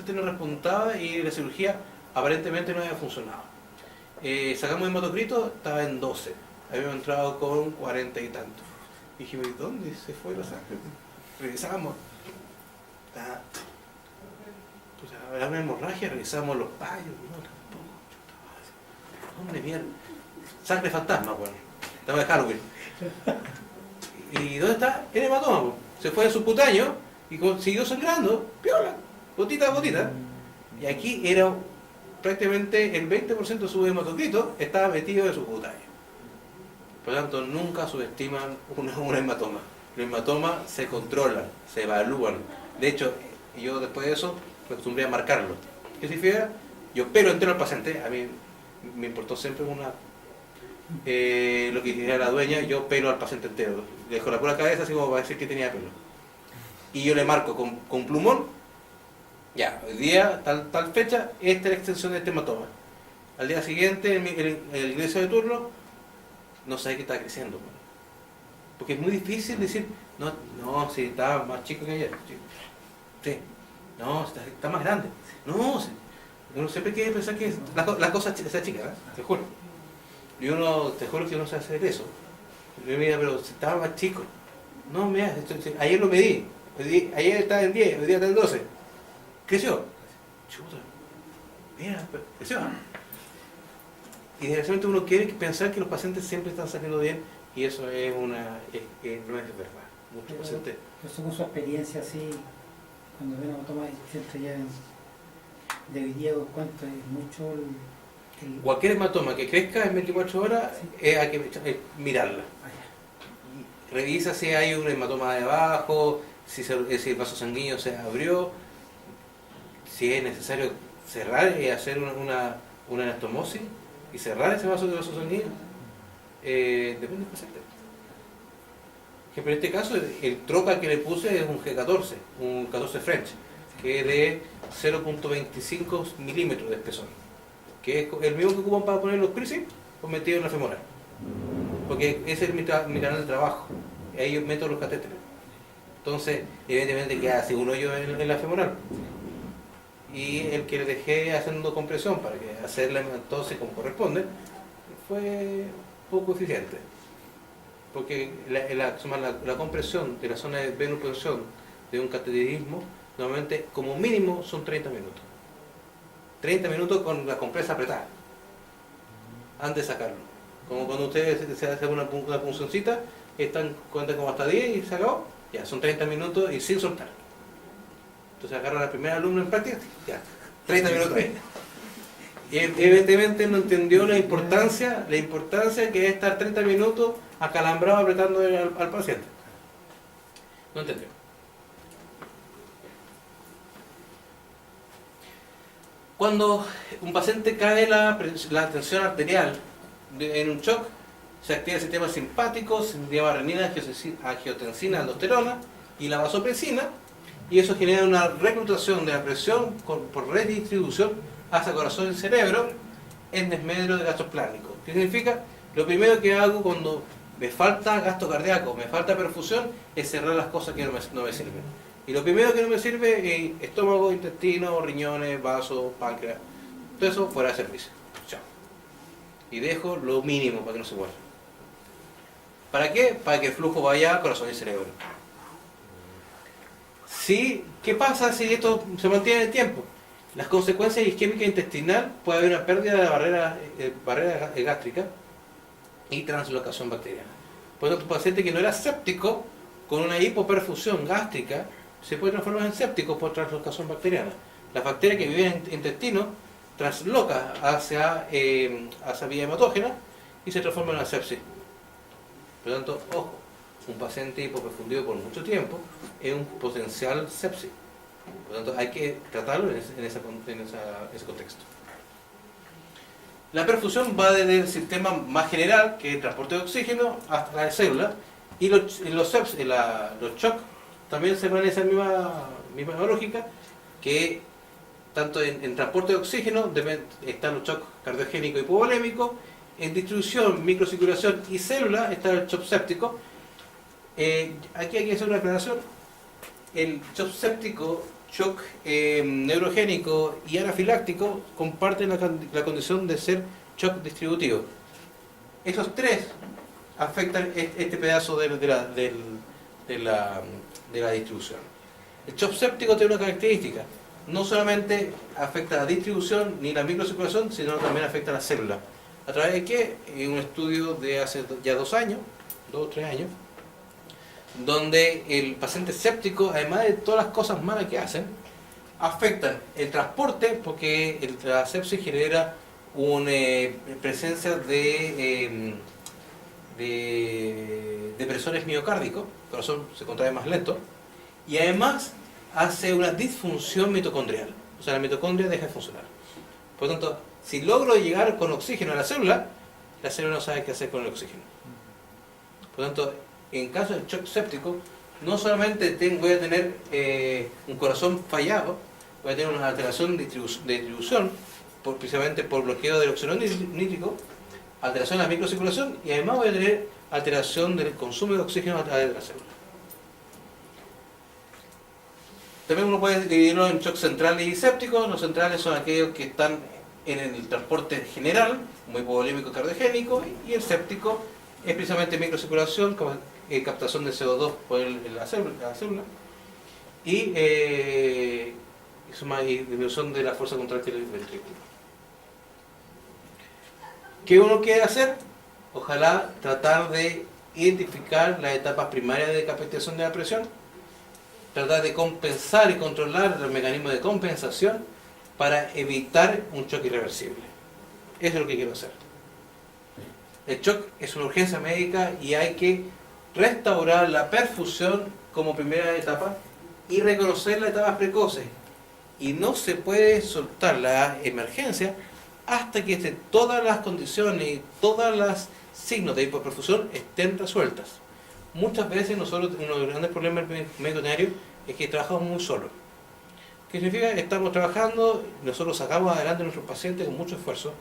paciente no respondía y la cirugía aparentemente no había funcionado. Sacamos el hematocrit, estaba en 12. Habíamos entrado con 40 y tanto. Y dijimos, ¿dónde se fue la sangre? Revisamos. Pues había una hemorragia, revisamos los payos. No, tampoco. ¿Dónde mierda? Sangre fantasma, bueno. Estaba de Halloween. ¿Y dónde está? El hematoma, pues. Se fue de subcutáneo y siguió sangrando, piola, gotita a gotita. Y aquí era prácticamente el 20% de su hematocrito estaba metido en subcutáneo. Por lo tanto, nunca subestiman un hematoma. Los hematomas se controlan, se evalúan. De hecho, yo después de eso me acostumbré a marcarlo. ¿Qué significa? Yo pelo entero al paciente. A mí me importó siempre lo que dijera la dueña, yo pelo al paciente entero. Le dejo la pura cabeza así como para decir que tenía pelo. Y yo le marco con plumón, ya, hoy día, tal fecha, esta es la extensión de este hematoma. Al día siguiente, el ingreso de turno, no sabe que está creciendo. Porque es muy difícil decir, no, si está más chico que ayer. Sí, no, está más grande. No, sí. Uno siempre quiere pensar que la cosa sea chica, ¿eh? Te juro. Y te juro que uno sabe hacer eso. Yo mira, pero si estaba más chico. No, mira, ayer lo medí. Ayer estaba en 10, hoy día está en 12. Creció. Chuta. Mira, creció. Y desgraciadamente uno quiere pensar que los pacientes siempre están saliendo bien y eso no es verdad. Muchos pacientes. Yo según su experiencia, así, cuando ven a tomar siempre ya de hoy día, ¿cuánto es? Mucho Cualquier hematoma que crezca en 24 horas, sí, hay que mirarla. Revisa si hay un hematoma de abajo, si el vaso sanguíneo se abrió, si es necesario cerrar y hacer una anastomosis y cerrar ese vaso sanguíneo. Depende del paciente. Por ejemplo, en este caso, el troca que le puse es un G14, un 14 French, que es de 0.25 milímetros de espesor, que es el mismo que ocupan para poner los crisis, pues metido en la femoral. Porque ese es mi canal de trabajo. Ahí yo meto los catéteres. Entonces, evidentemente queda así un hoyo en la femoral. Y el que le dejé haciendo compresión para que hacerle entonces como corresponde, fue poco eficiente. Porque la compresión de la zona de venopresión de un cateterismo, normalmente como mínimo son 30 minutos. 30 minutos con la compresa apretada, antes de sacarlo. Como cuando ustedes se hacen una puncioncita, cuentan como hasta 10 y se acabó, ya, son 30 minutos y sin soltar. Entonces agarran al primer alumno en práctica, ya, 30 minutos ahí. Y evidentemente no entendió la importancia que es estar 30 minutos acalambrado apretando al paciente. No entendió. Cuando un paciente cae la tensión arterial en un shock, se activa el sistema simpático, se lleva renina, angiotensina, aldosterona y la vasopresina, y eso genera una reclutación de la presión por redistribución hacia corazón y cerebro en desmedro de gasto plánico. ¿Qué significa? Lo primero que hago cuando me falta gasto cardíaco, me falta perfusión, es cerrar las cosas que no me sirven. Y lo primero que no me sirve es estómago, intestino, riñones, vasos, páncreas. Todo eso fuera de servicio. Chao. Y dejo lo mínimo para que no se muera. ¿Para qué? Para que el flujo vaya a corazón y cerebro. ¿Sí? ¿Qué pasa si esto se mantiene en el tiempo? Las consecuencias isquémicas intestinal, puede haber una pérdida de la barrera gástrica y translocación bacteriana. Por lo tanto, un paciente que no era séptico, con una hipoperfusión gástrica, se puede transformar en séptico por translocación bacteriana. La bacteria que vive en el intestino transloca hacia vía hematógena y se transforma en una sepsis. Por lo tanto, ojo, un paciente hipoperfundido por mucho tiempo es un potencial sepsis. Por lo tanto, hay que tratarlo en ese contexto. La perfusión va desde el sistema más general, que es el transporte de oxígeno, hasta la de células, y los shock también se van en esa misma lógica, que tanto en transporte de oxígeno están los shocks cardiogénico y hipovolémico, en distribución, microcirculación y célula está el shock séptico. Aquí hay que hacer una aclaración. El shock séptico shock neurogénico y anafiláctico comparten la condición de ser shock distributivo. Esos tres afectan este pedazo de la distribución. El shock séptico tiene una característica: no solamente afecta la distribución ni la microcirculación, sino también afecta a la célula. ¿A través de qué? Un estudio de hace ya 2 o 3 años, donde el paciente séptico, además de todas las cosas malas que hacen, afectan el transporte, porque la sepsis genera una presencia de depresores miocárdicos, el corazón se contrae más lento, y además hace una disfunción mitocondrial, o sea, la mitocondria deja de funcionar. Por lo tanto, si logro llegar con oxígeno a la célula no sabe qué hacer con el oxígeno. Por lo tanto, en caso de shock séptico, no solamente voy a tener un corazón fallado, voy a tener una alteración de distribución, precisamente por bloqueo del oxígeno nítrico, alteración de la microcirculación, y además voy a tener alteración del consumo de oxígeno a través de la célula. También uno puede dividirlo en shock central y séptico. Los centrales son aquellos que están en el transporte general, muy hipovolímico cardiogénico, y el séptico es precisamente microcirculación, captación de CO2 por la célula, y disminución de la fuerza contráctil del ventrículo. ¿Qué uno quiere hacer? Ojalá tratar de identificar las etapas primarias de captación de la presión, tratar de compensar y controlar los mecanismos de compensación para evitar un choque irreversible. Eso es lo que quiero hacer. El shock es una urgencia médica y hay que restaurar la perfusión como primera etapa y reconocer las etapas precoces. Y no se puede soltar la emergencia hasta que todas las condiciones y todos los signos de hipoperfusión estén resueltas. Muchas veces nosotros, uno de los grandes problemas médico-veterinarios es que trabajamos muy solos. ¿Qué significa? Estamos trabajando, nosotros sacamos adelante a nuestros pacientes con mucho esfuerzo,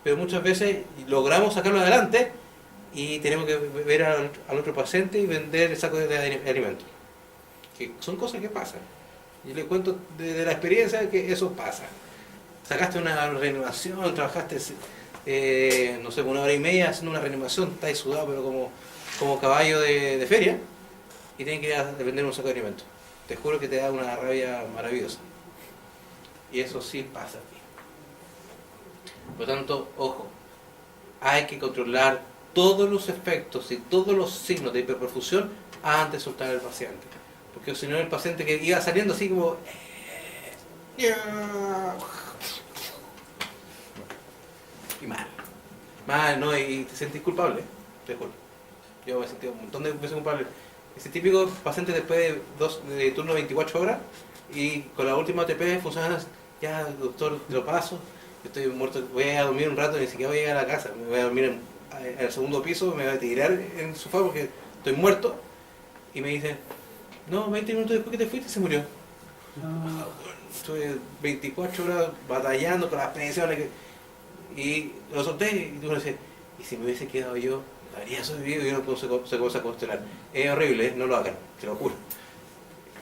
pero muchas veces logramos sacarlo adelante y tenemos que ver al otro paciente y vender el saco de alimentos. Que son cosas que pasan. Yo les cuento de la experiencia que eso pasa. Sacaste una reanimación, trabajaste no sé, 1 hora y media haciendo una reanimación, estáis sudado pero como caballo de feria, y tienen que ir a vender un saco de alimentos. Te juro que te da una rabia maravillosa. Y eso sí pasa aquí. Por lo tanto, ojo, hay que controlar todos los efectos y todos los signos de hiperperfusión antes de soltar al paciente. Porque si no, el paciente que iba saliendo así como... y mal, ¿no? Y te sentís culpable, te juro. Yo me sentí un montón de veces culpable. Ese típico paciente después de turno 24 horas y con la última ATP funciona, ya doctor, te lo paso, estoy muerto, voy a dormir un rato, ni siquiera voy a llegar a la casa, me voy a dormir en el segundo piso, me voy a tirar en el sofá porque estoy muerto, y me dicen, no, 20 minutos después que te fuiste se murió. Estuve 24 horas batallando con las presiones y lo solté, y tú me dices, ¿y si me hubiese quedado yo? Habría sobrevivido y yo no puedo se cosa a constelar. Es horrible, no lo hagan, te lo juro.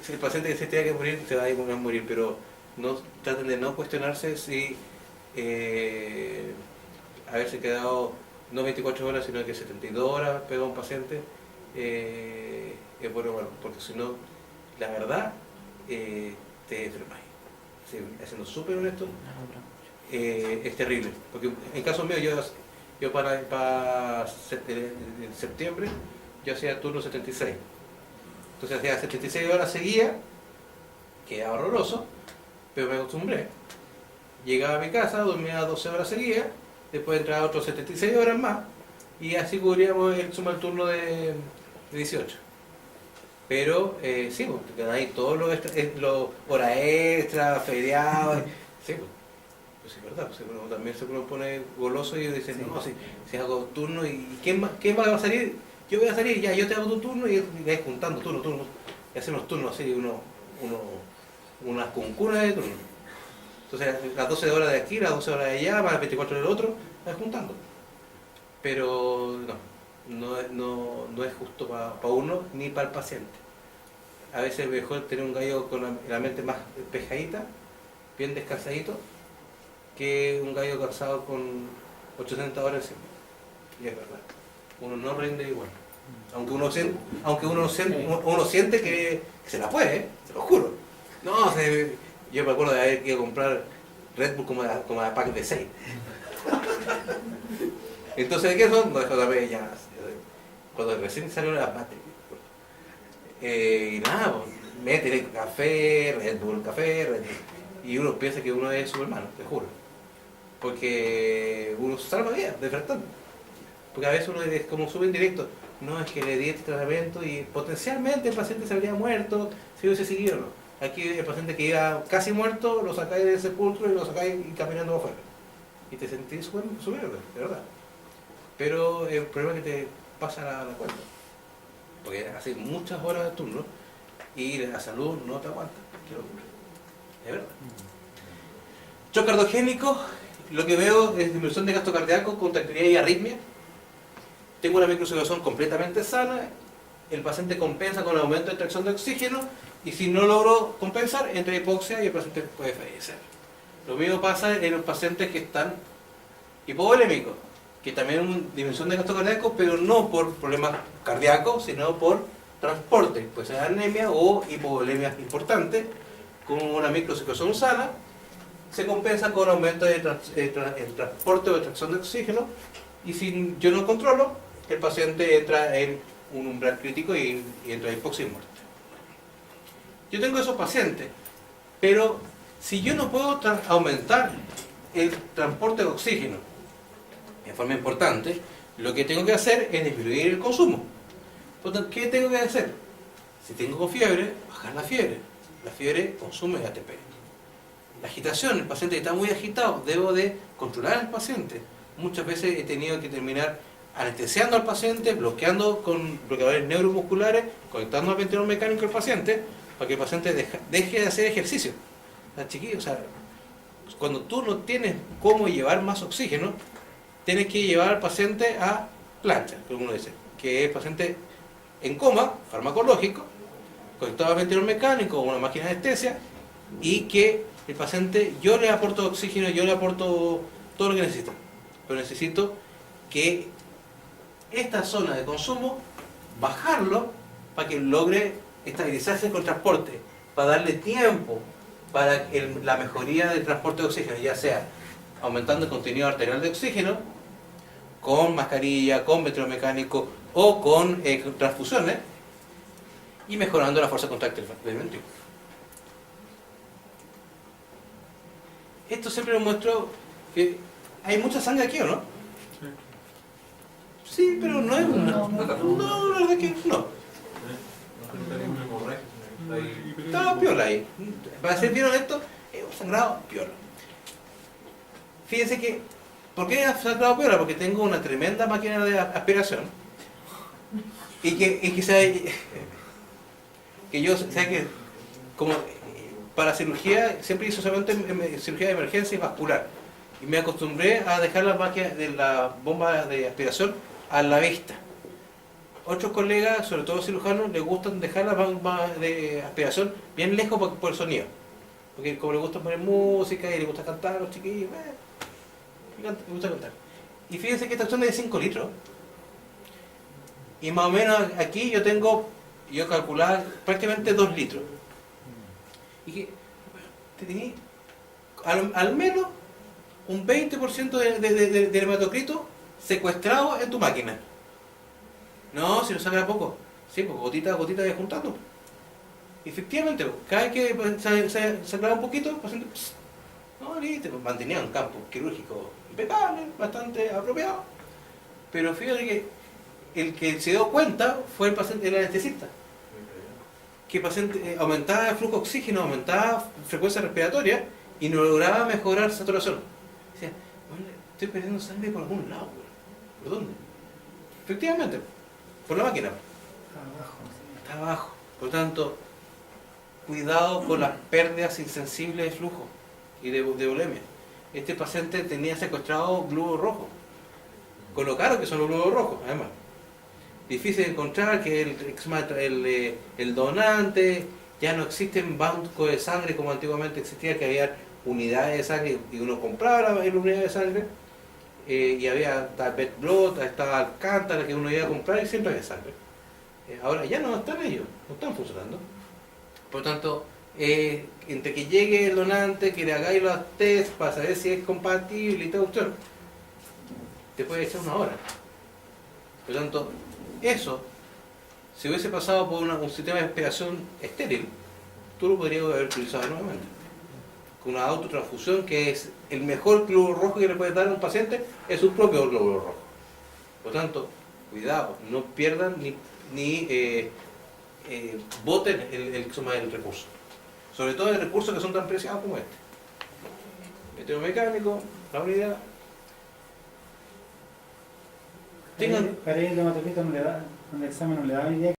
Si el paciente que se tenga que morir, se va a morir, pero no traten de no cuestionarse si haberse quedado no 24 horas, sino que 72 horas pegado a un paciente, es bueno, porque si no, la verdad, te enfermáis. Sí, siendo súper honesto, es terrible. Porque en caso mío, yo para septiembre, yo hacía turno 76. Entonces hacía 76 horas seguidas, que era horroroso, pero me acostumbré. Llegaba a mi casa, dormía 12 horas seguidas, después entraba otros 76 horas más, y así cubríamos el turno de 18. Pero sí, porque ahí todos los horas extras, feriados, sí, pues es verdad, pues uno también se pone goloso y dice, no, si hago turno, ¿y quién va a salir? Yo voy a salir, ya, yo te hago tu turno y vais juntando turno, y hacemos turnos así, unas cuncunas de turno. Entonces, las 12 horas de aquí, las 12 horas de allá, más las 24 del otro, vais juntando. Pero no es justo para uno ni para el paciente. a veces es mejor tener un gallo con la mente más despejadita, bien descansadito, que un gallo cansado con 800 horas encima. Y es verdad, uno no rinde igual. Aunque uno siente que se la puede, te lo juro. No, yo me acuerdo de haber ido a comprar Red Bull como a pack de 6. Entonces, ¿qué son? No, JP ya. Cuando recién salió la Matrix. Y nada, pues, métele café, Red Bull, Red Bull. Y uno piensa que uno es Superman, te juro. Porque uno salva vidas, de verdad. Porque a veces uno es como súper indirecto. No, es que le di este tratamiento y potencialmente el paciente se habría muerto si hubiese seguido o no. Aquí el paciente que iba casi muerto, lo sacáis del sepulcro y lo sacáis caminando afuera. Y te sentís súper, de verdad. Pero el problema es que te pasa la cuenta. Porque hace muchas horas de turno y la salud no te aguanta. Qué locura. Es verdad. Shock cardiogénico, lo que veo es disminución de gasto cardíaco con tranquilidad y arritmia. Tengo una microcirculación completamente sana. El paciente compensa con el aumento de extracción de oxígeno y si no logro compensar, entra hipoxia y el paciente puede fallecer. Lo mismo pasa en los pacientes que están hipovolémicos, que también hay una disminución de gasto cardíaco, pero no por problemas cardíacos, sino por transporte, puede ser anemia o hipovolemia importante, con una microcirculación sana, se compensa con aumento de el transporte o extracción de oxígeno, y si yo no controlo, el paciente entra en un umbral crítico y entra en hipoxia y muerte. Yo tengo esos pacientes, pero si yo no puedo aumentar el transporte de oxígeno de forma importante, lo que tengo que hacer es disminuir el consumo. Por tanto, ¿qué tengo que hacer? Si tengo fiebre, bajar la fiebre. La fiebre consume ATP. La agitación, el paciente está muy agitado, debo de controlar al paciente. Muchas veces he tenido que terminar anestesiando al paciente, bloqueando con bloqueadores neuromusculares, conectando al ventilador mecánico al paciente, para que el paciente deje de hacer ejercicio. O sea, chiquillos, o sea, cuando tú no tienes cómo llevar más oxígeno, tienes que llevar al paciente a plancha, como uno dice, que es paciente en coma, farmacológico, conectado al ventilador mecánico o una máquina de anestesia, y que el paciente, yo le aporto oxígeno, yo le aporto todo lo que necesita, pero necesito que esta zona de consumo, bajarlo para que logre estabilizarse con el transporte, para darle tiempo para la mejoría del transporte de oxígeno, ya sea aumentando el contenido arterial de oxígeno, con mascarilla, con ventilador mecánico o con transfusiones, y mejorando la fuerza contráctil del ventrículo. Esto siempre nos muestra que hay mucha sangre aquí, ¿o no? Sí, pero no es una... No, la verdad es que no. Estaba piola ahí. Para ser bien honesto, es un sangrado piola. Fíjense que, ¿por qué es sangrado piola? Porque tengo una tremenda máquina de aspiración. Y que yo sé que, como para cirugía, siempre hice solamente cirugía de emergencia y vascular. Y me acostumbré a dejar la máquina de la bomba de aspiración a la vista. Otros colegas, sobre todo cirujanos, les gustan dejar la bomba de aspiración bien lejos por el sonido. Porque como les gusta poner música y les gusta cantar a los chiquillos, les gusta cantar. Y fíjense que esta acción es de 5 litros. Y más o menos aquí yo calculaba prácticamente 2 litros. Y que tenía al menos un 20% del hematocrito secuestrado en tu máquina. No, si no sangra poco. Sí, pues gotita a gotita de juntando. Efectivamente, cada vez que se sangraba un poquito, el paciente, no, listo, mantenía un campo quirúrgico impecable, bastante apropiado. Pero fíjate que el que se dio cuenta fue el paciente, el anestesista. Que el paciente aumentaba el flujo de oxígeno, aumentaba frecuencia respiratoria y no lograba mejorar saturación. Decía, estoy perdiendo sangre por algún lado, ¿por dónde? Efectivamente, por la máquina. Está abajo. Por lo tanto, cuidado con las pérdidas insensibles de flujo y de volemia. Este paciente tenía secuestrado glóbulos rojos. Con lo caro que son los glóbulos rojos, además. difícil de encontrar, que el donante, ya no existen bancos de sangre como antiguamente existía, que había unidades de sangre y uno compraba la unidad de sangre, y había tal vez Blood, estaba Alcántara que uno iba a comprar y siempre había sangre. Ahora ya no están ellos, no están funcionando. Por lo tanto, entre que llegue el donante, que le hagáis los test para saber si es compatible y todo, te puede echar una hora. Por lo tanto, eso, si hubiese pasado por un sistema de expiración estéril, tú lo podrías haber utilizado nuevamente. Con una autotransfusión, que es el mejor glóbulo rojo que le puede dar a un paciente, es su propio glóbulo rojo. Por lo tanto, cuidado, no pierdan ni boten el recurso. Sobre todo el recursos que son tan preciados como este. Meteoromecánico, la unidad. Para ir el dermatologista no le da, con el examen no le da idea